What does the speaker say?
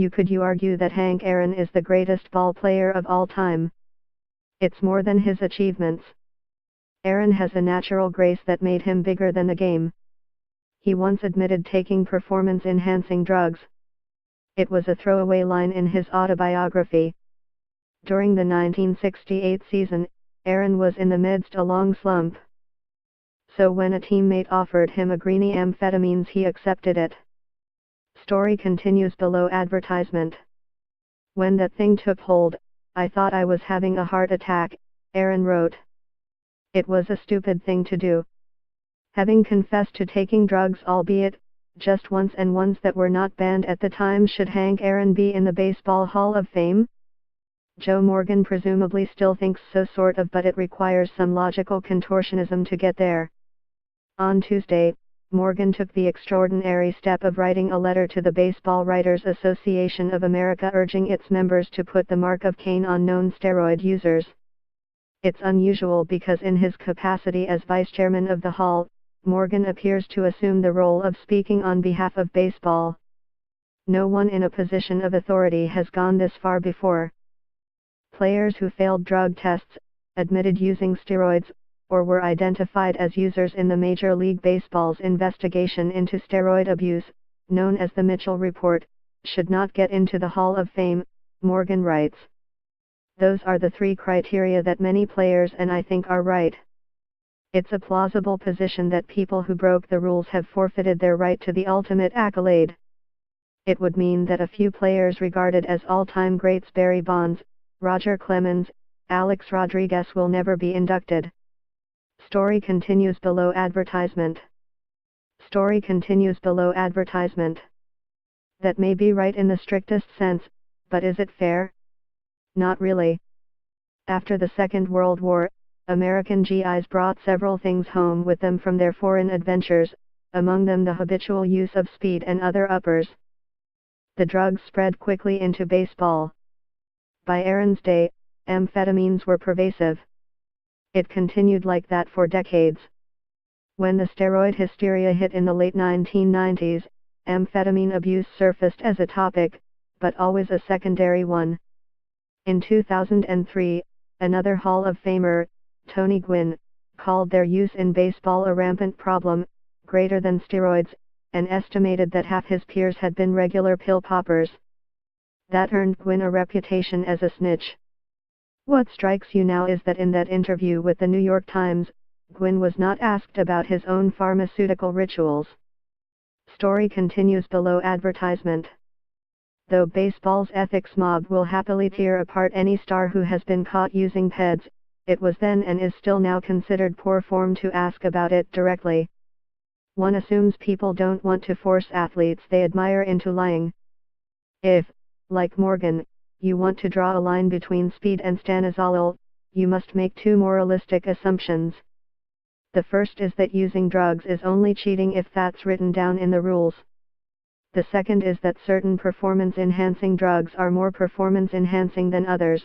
could you argue that Hank Aaron is the greatest ball player of all time? It's more than his achievements. Aaron has a natural grace that made him bigger than the game. He once admitted taking performance-enhancing drugs. It was a throwaway line in his autobiography. During the 1968 season, Aaron was in the midst of a long slump. So when a teammate offered him a greenie amphetamines, he accepted it. Story continues below. Advertisement. When that thing took hold, I thought I was having a heart attack, Aaron wrote. It was a stupid thing to do. Having confessed to taking drugs, albeit just once, and ones that were not banned at the time, should Hank Aaron be in the Baseball Hall of Fame? Joe Morgan presumably still thinks so, sort of, but it requires some logical contortionism to get there. On Tuesday, Morgan took the extraordinary step of writing a letter to the Baseball Writers Association of America urging its members to put the mark of Cain on known steroid users. It's unusual because in his capacity as vice chairman of the Hall, Morgan appears to assume the role of speaking on behalf of baseball. No one in a position of authority has gone this far before. Players who failed drug tests, admitted using steroids, or were identified as users in the Major League Baseball's investigation into steroid abuse, known as the Mitchell Report, should not get into the Hall of Fame, Morgan writes. Those are the three criteria that many players and I think are right. It's a plausible position that people who broke the rules have forfeited their right to the ultimate accolade. It would mean that a few players regarded as all-time greats, Barry Bonds, Roger Clemens, Alex Rodriguez, will never be inducted. Story continues below. Advertisement. Story continues below. Advertisement. That may be right in the strictest sense, but is it fair? Not really. After the Second World War, American GIs brought several things home with them from their foreign adventures, among them the habitual use of speed and other uppers. The drugs spread quickly into baseball. By Aaron's day, amphetamines were pervasive. It continued like that for decades. When the steroid hysteria hit in the late 1990s, amphetamine abuse surfaced as a topic, but always a secondary one. In 2003, another Hall of Famer, Tony Gwynn, called their use in baseball a rampant problem, greater than steroids, and estimated that half his peers had been regular pill poppers. That earned Gwynn a reputation as a snitch. What strikes you now is that in that interview with the New York Times, Gwynn was not asked about his own pharmaceutical rituals. Story continues below. Advertisement. Though baseball's ethics mob will happily tear apart any star who has been caught using PEDs, it was then and is still now considered poor form to ask about it directly. One assumes people don't want to force athletes they admire into lying. If, like Morgan, you want to draw a line between speed and stanozolol, you must make two moralistic assumptions. The first is that using drugs is only cheating if that's written down in the rules. The second is that certain performance-enhancing drugs are more performance-enhancing than others.